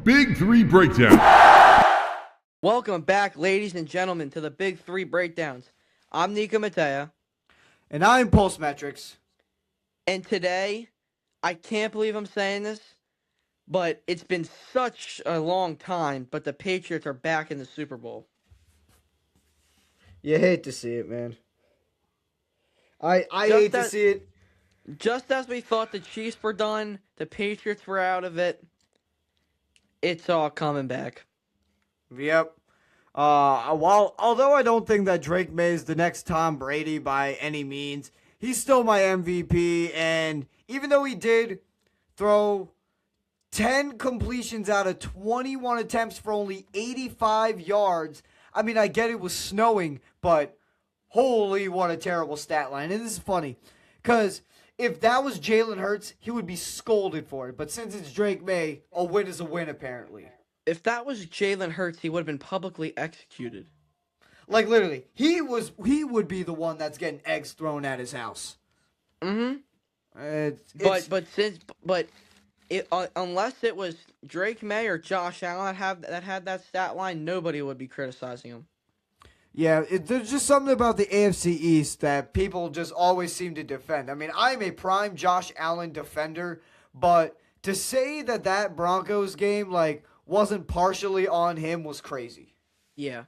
Big Three Breakdown. Welcome back, ladies and gentlemen, to the Big Three Breakdowns. I'm Nico Matea, And I'm Pulsemetrics. and today, I can't believe I'm saying this, but it's been such a long time, but the Patriots are back in the Super Bowl. You hate to see it, man. I hate Just to as, see it. just as we thought the Chiefs were done, the Patriots were out of it, it's all coming back. Yep. Although I don't think that Drake May is the next Tom Brady by any means, he's still my MVP. And even though he did throw 10 completions out of 21 attempts for only 85 yards, I mean, I get it was snowing, but holy, what a terrible stat line. And this is funny, because if that was Jalen Hurts, he would be scolded for it. But since it's Drake May, a win is a win, apparently. If that was Jalen Hurts, he would have been publicly executed. Like, literally, he would be the one that's getting eggs thrown at his house. Mm-hmm. It's, Unless it was Drake May or Josh Allen that had that stat line, nobody would be criticizing him. Yeah, there's just something about the AFC East that people just always seem to defend. I mean, I'm a prime Josh Allen defender, but to say that Broncos game, wasn't partially on him was crazy. Yeah.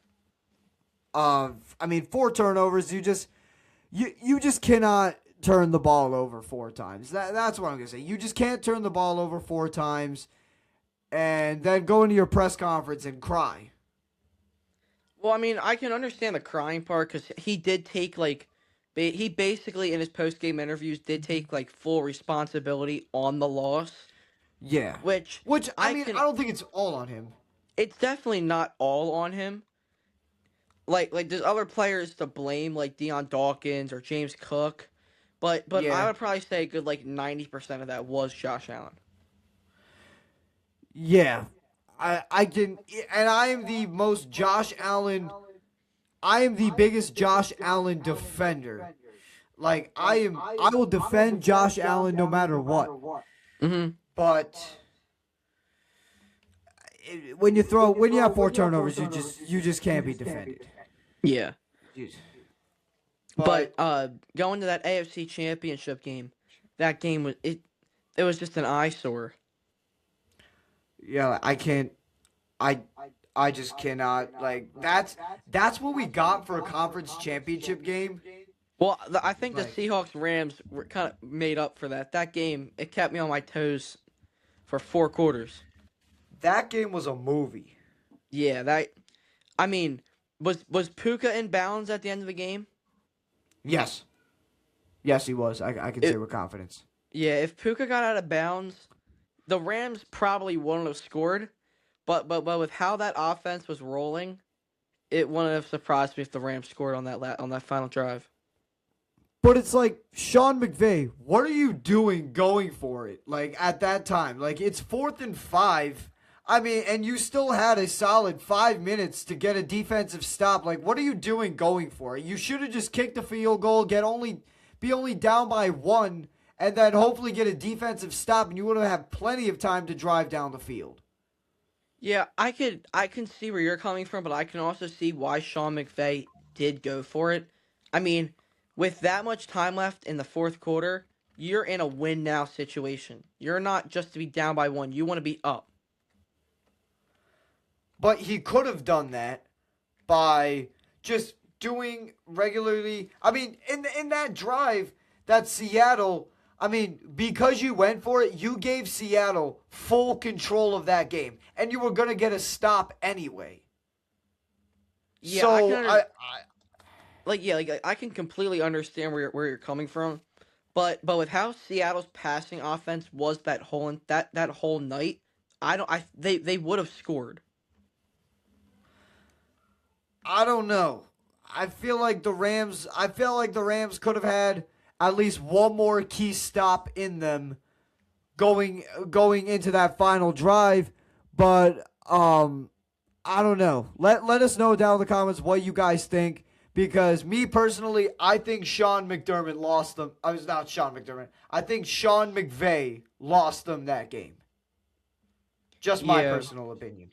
I mean, 4 turnovers, you just cannot turn the ball over 4 times. That's what I'm going to say. You just can't turn the ball over 4 times and then go into your press conference and cry. Well, I mean, I can understand the crying part because he did take, he basically in his post-game interviews did take, full responsibility on the loss. Yeah. Which I don't think it's all on him. It's definitely not all on him. There's other players to blame, like Deion Dawkins or James Cook. But Yeah. I would probably say a good, 90% of that was Josh Allen. Yeah. I can, and I am the most Josh Allen, I am the biggest Josh Allen defender. I will defend Josh Allen no matter what. Mm-hmm. But when you have 4 turnovers, you just can't be defended. Yeah. But Going to that AFC Championship game, that game was it was just an eyesore. yeah, I just cannot, that's what we got for a conference championship game. Well, I think the Seahawks Rams were kind of made up for that. That game, it kept me on my toes for 4 quarters. That game was a movie. Yeah, I mean, was Puka in bounds at the end of the game? Yes. Yes, he was. I can say with confidence. Yeah, if Puka got out of bounds, the Rams probably wouldn't have scored. But with how that offense was rolling, it wouldn't have surprised me if the Rams scored on that final drive. But it's like, Sean McVay, what are you doing going for it? At that time. It's 4th and 5. I mean, and you still had a solid 5 minutes to get a defensive stop. What are you doing going for it? You should have just kicked the field goal, be only down by 1, and then hopefully get a defensive stop, and you would have had plenty of time to drive down the field. Yeah, I can see where you're coming from, but I can also see why Sean McVay did go for it. I mean, with that much time left in the 4th quarter, you're in a win now situation. You're not just to be down by 1. You want to be up. But he could have done that by just doing regularly. I mean, in that drive, that Seattle, I mean, because you went for it, you gave Seattle full control of that game. And you were going to get a stop anyway. Yeah, so, I can completely understand where you're coming from. But with how Seattle's passing offense was that whole night, they would have scored. I don't know. I feel like the Rams could have had at least one more key stop in them going into that final drive, but I don't know. Let us know down in the comments what you guys think, because me personally, I think Sean McDermott lost them. I was not Sean McDermott. I think Sean McVay lost them that game. Just my Yeah, personal opinion.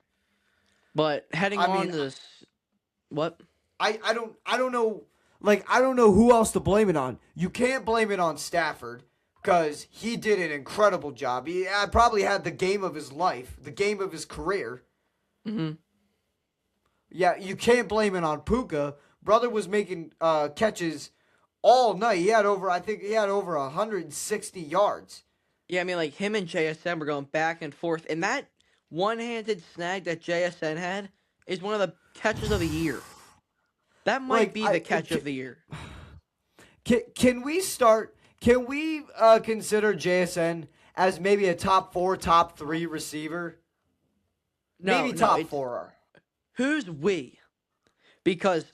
but heading I on mean, to this, what? I don't know, like, I don't know who else to blame it on. You can't blame it on Stafford because he did an incredible job. He probably had the game of his life, the game of his career. Hmm. Yeah, you can't blame it on Puka. Brother was making catches all night. I think he had over 160 yards. Yeah, I mean, like him and JSN were going back and forth, and that one-handed snag that JSN had is one of the catches of the year. That might Like be the catch of the year. can we start? Can we consider JSN as maybe a top four, top three receiver? No, Maybe no, top it's four. who's we? Because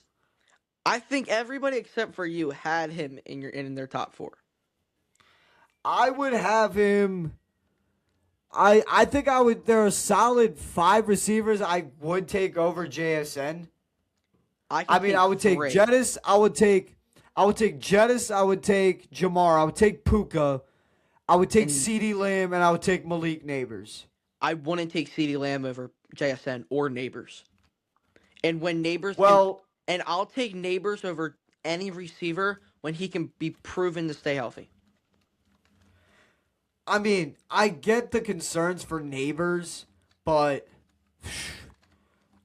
I think everybody except for you had him in their top four. I would have him. I think I would. There are solid five receivers I would take over JSN. I can I mean, take I would take three. Jettis. I would take Jettis. I would take Jamar. I would take Puka. I would take And CeeDee Lamb, and I would take Malik Neighbors. I wouldn't take CeeDee Lamb over JSN or Neighbors. And when Neighbors can, Well, and I'll take Neighbors over any receiver when he can be proven to stay healthy. I mean, I get the concerns for Neighbors, but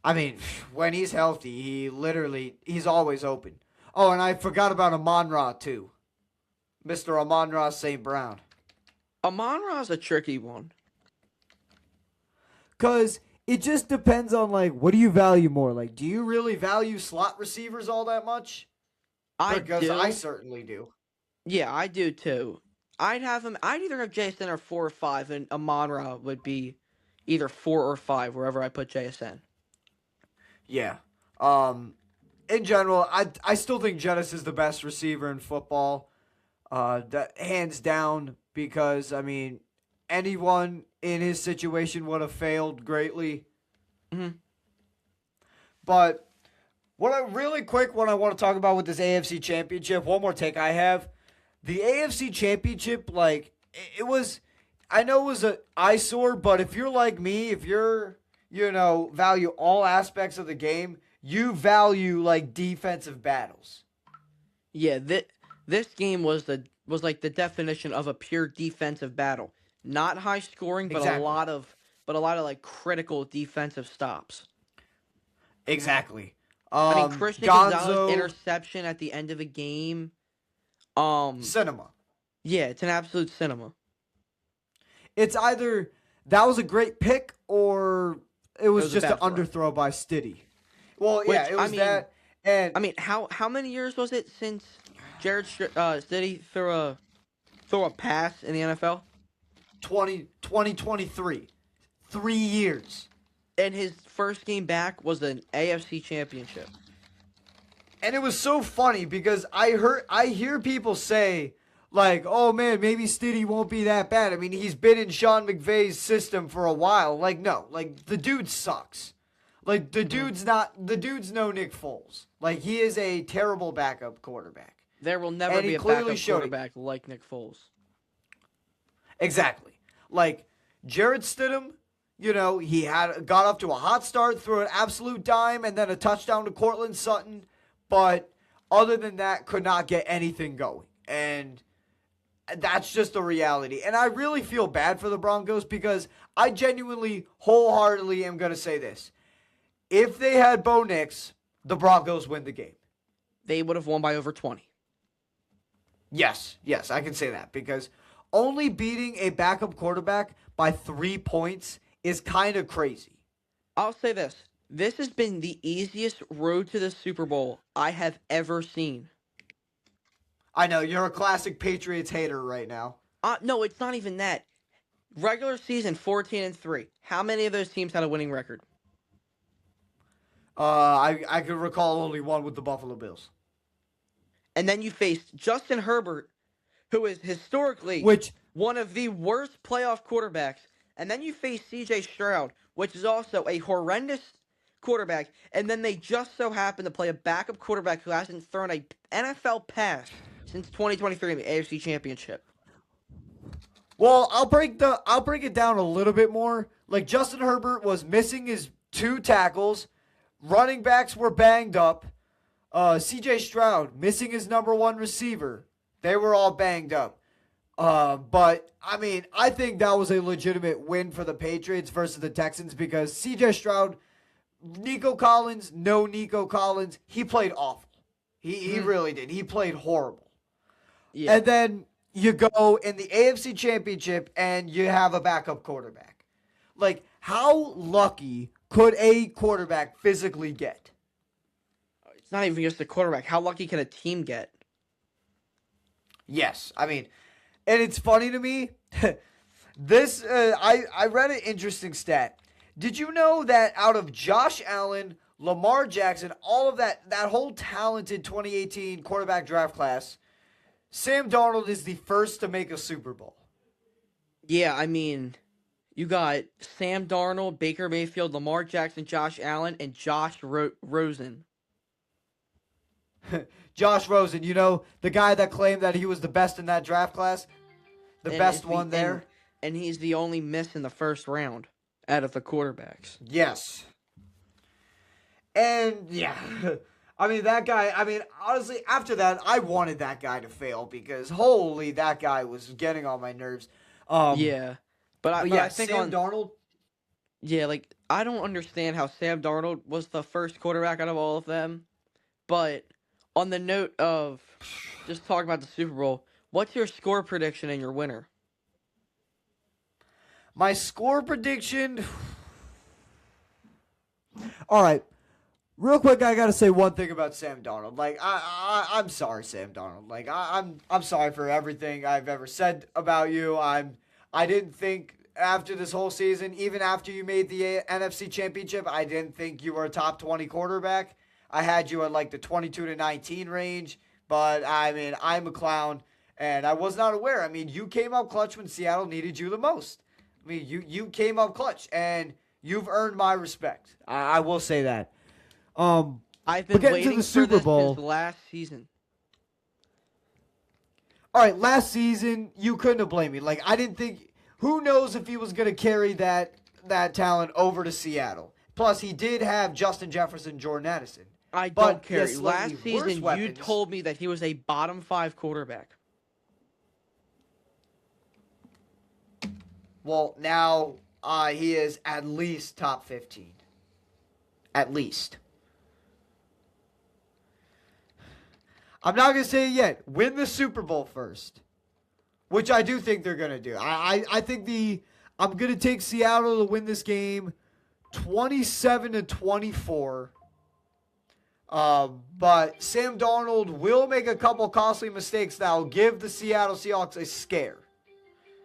I mean, when he's healthy, he's always open. Oh, and I forgot about Amon-Ra too, Mr. Amon-Ra St. Brown, Amon-Ra's a tricky one. because it just depends on, like, what do you value more? Like, do you really value slot receivers all that much? I Because I do. certainly do. Yeah, I do too. I'd have him. I'd either have JSN or 4 or 5, and Amon-Ra would be either 4 or 5 wherever I put JSN. Yeah. Um, in general, I still think Jettis is the best receiver in football. That hands down, because I mean, anyone in his situation would have failed greatly. Hmm. But what I want to talk about with this AFC Championship, one more take I have, the AFC Championship, like, it was, I know it was an eyesore, but if you're like me, if you're, value all aspects of the game, you value, like, defensive battles. Yeah, this game was like the definition of a pure defensive battle. Not high scoring, but a Exactly. lot of like critical defensive stops. Exactly. I mean, Christian Gonzalez Gonzo, interception at the end of a game. Um, cinema. yeah, it's an absolute cinema. It's either that was a great pick or it It was was a just an bad throw. underthrow by Stiddy. Well, yeah, Which it was that. And I mean, how many years was it since City threw a pass in the NFL? 2023, 3 years. And his first game back was an AFC Championship. And it was so funny because I hear people say, like, oh man, maybe Stiddy won't be that bad. I mean, he's been in Sean McVay's system for a while. Like, no, like, the dude sucks. Like, the dude's no Nick Foles. Like, he is a terrible backup quarterback. There will never And be he a clearly backup showed it. quarterback like Nick Foles. Exactly. Like, Jarrett Stidham, he got off to a hot start, threw an absolute dime, and then a touchdown to Cortland Sutton. But other than that, could not get anything going. And that's just the reality. And I really feel bad for the Broncos because I genuinely, wholeheartedly am going to say this. If they had Bo Nix, the Broncos win the game. They would have won by over 20. Yes, I can say that because only beating a backup quarterback by 3 points is kind of crazy. I'll say this. This has been the easiest road to the Super Bowl I have ever seen. I know, you're a classic Patriots hater right now. No, it's not even that. Regular season 14-3. How many of those teams had a winning record? I could recall only one with the Buffalo Bills. And then you faced Justin Herbert, who is historically Which, one of the worst playoff quarterbacks. And then you face CJ Stroud, which is also a horrendous quarterback. And then they just so happen to play a backup quarterback who hasn't thrown a NFL pass since 2023 in the AFC Championship. Well, I'll break it down a little bit more. Like Justin Herbert was missing his 2 tackles, running backs were banged up. C.J. Stroud missing his number 1 receiver. They were all banged up. But I mean, I think that was a legitimate win for the Patriots versus the Texans because C.J. Stroud, Nico Collins, no Nico Collins, he played awful. He really did. He played horrible. Yeah. And then you go in the AFC Championship and you have a backup quarterback. Like, how lucky could a quarterback physically get? It's not even just the quarterback. How lucky can a team get? Yes, I mean, and it's funny to me. I read an interesting stat. Did you know that out of Josh Allen, Lamar Jackson, all of that whole talented 2018 quarterback draft class, Sam Darnold is the first to make a Super Bowl? Yeah, I mean, you got Sam Darnold, Baker Mayfield, Lamar Jackson, Josh Allen, and Josh Rosen. Josh Rosen, you know, the guy that claimed that he was the best in that draft class, the best one there. And he's the only miss in the first round out of the quarterbacks. Yes. And yeah, I mean, that guy, I mean, honestly, after that, I wanted that guy to fail because holy, that guy was getting on my nerves. Yeah. But I think Sam Darnold. Yeah, like, I don't understand how Sam Darnold was the first quarterback out of all of them. But on the note of just talking about the Super Bowl, what's your score prediction and your winner? My score prediction. All right. Real quick, I gotta say one thing about Sam Darnold. Like, I'm sorry, Sam Darnold. Like, I'm sorry for everything I've ever said about you. I didn't think after this whole season, even after you made the NFC Championship, I didn't think you were a top 20 quarterback. I had you at like the 22 to 19 range. But I mean, I'm a clown, and I was not aware. I mean, you came up clutch when Seattle needed you the most. I mean, you came up clutch, and you've earned my respect. I will say that. I've been waiting to the Super Bowl since last season. All right, last season you couldn't have blamed me. Like I didn't think. Who knows if he was going to carry that talent over to Seattle? Plus, he did have Justin Jefferson, Jordan Addison. I don't care. Yes, last season, you weapons. told me that he was a bottom 5 quarterback. Well, now he is at least top 15. At least. I'm not going to say it yet. Win the Super Bowl first. Which I do think they're going to do. I think I'm going to take Seattle to win this game 27-24. But Sam Darnold will make a couple costly mistakes that will give the Seattle Seahawks a scare.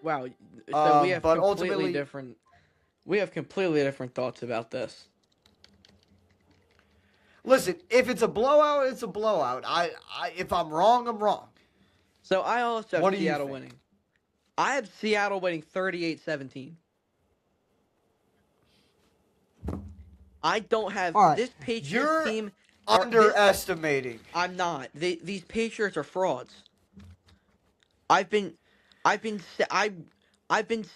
Wow. So we have but completely different. We have completely different thoughts about this. Listen, if it's a blowout, it's a blowout. If I'm wrong, I'm wrong. So I also have Seattle think? winning. I have Seattle winning 38-17. I don't have this Patriots team. Underestimating. I'm not. These Patriots are frauds. I've been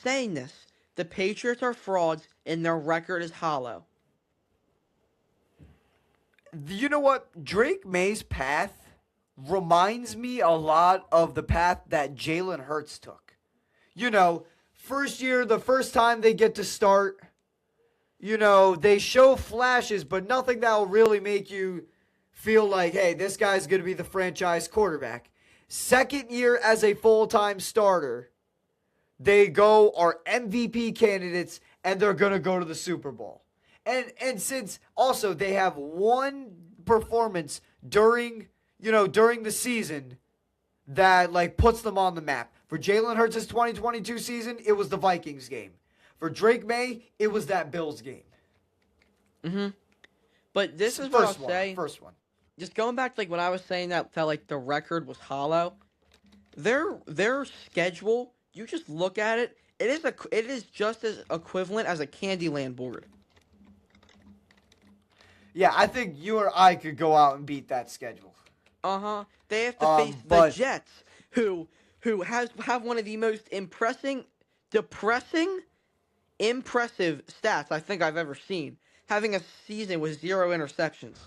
saying this. The Patriots are frauds, and their record is hollow. You know what? Drake May's path reminds me a lot of the path that Jalen Hurts took. You know, first year, the first time they get to start, you know, they show flashes, but nothing that will really make you feel like, hey, this guy's going to be the franchise quarterback. Second year as a full-time starter, they are MVP candidates, and they're going to go to the Super Bowl. And since also they have one performance during the season that like puts them on the map. For Jalen Hurts' 2022 season, it was the Vikings game. For Drake May, it was that Bills game. Mm-hmm. But this is what I'll say. First one. Just going back to like when I was saying that like the record was hollow. Their schedule, you just look at it. It is just as equivalent as a Candyland board. Yeah, I think you or I could go out and beat that schedule. They have to face the Jets, who who have one of the most impressive stats I think I've ever seen, having a season with 0 interceptions.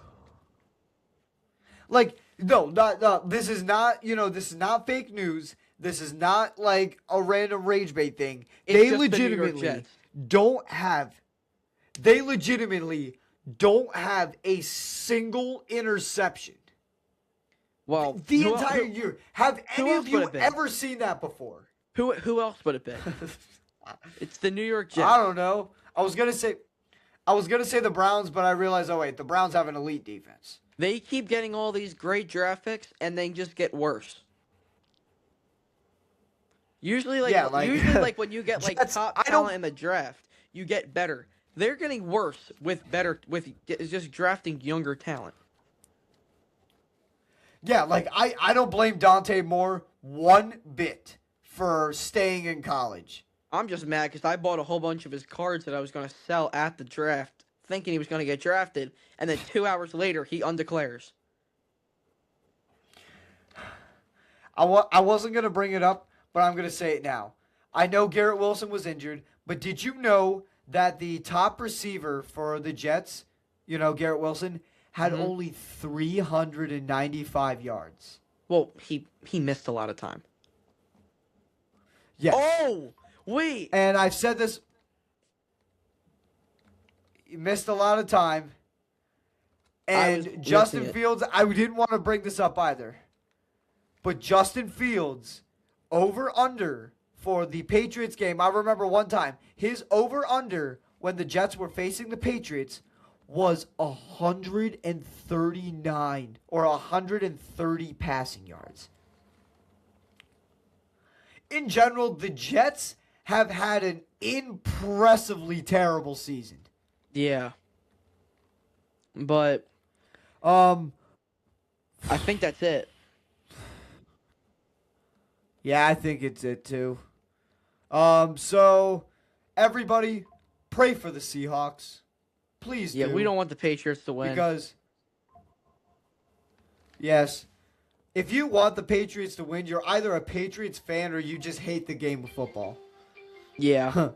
Like, no, not, this is not, this is not fake news. This is not like a random rage bait thing. It's just the New York Jets. Don't have, they legitimately don't have a single interception. Well, The entire year. Have any else of would you it be? ever seen that before? who else would it be? It's the New York Jets. I don't know. I was gonna say the Browns, but I realized, oh wait, the Browns have an elite defense. They keep getting all these great draft picks, and they just get worse. Usually, like when you get like Jets, top I talent don't. in the draft, you get better. They're getting worse with just drafting younger talent. Yeah, like I don't blame Dante Moore one bit for staying in college. I'm just mad because I bought a whole bunch of his cards that I was going to sell at the draft, thinking he was going to get drafted, and then 2 hours later he undeclares. I wasn't gonna bring it up, but I'm gonna say it now. I know Garrett Wilson was injured, but did you know that the top receiver for the Jets, Garrett Wilson, had only 395 yards? Well, he missed a lot of time. Yes. Oh, wait. And I've said this. He missed a lot of time. And Justin Fields, I didn't want to bring this up either. But Justin Fields, over-under for the Patriots game, I remember one time, his over-under when the Jets were facing the Patriots was 139 or 130 passing yards. In general, the Jets have had an impressively terrible season. Yeah. But I think that's it. Yeah, I think it's it too. So everybody pray for the Seahawks. Please do. Yeah, we don't want the Patriots to win. Because yes, if you want the Patriots to win, you're either a Patriots fan or you just hate the game of football. Yeah.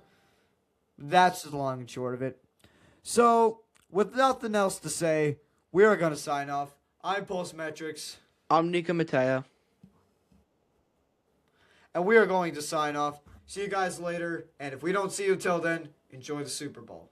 That's the long and short of it. So, with nothing else to say, we are going to sign off. I'm Postmetrics. I'm Nico Mateo. And we are going to sign off. See you guys later. And if we don't see you till then, enjoy the Super Bowl.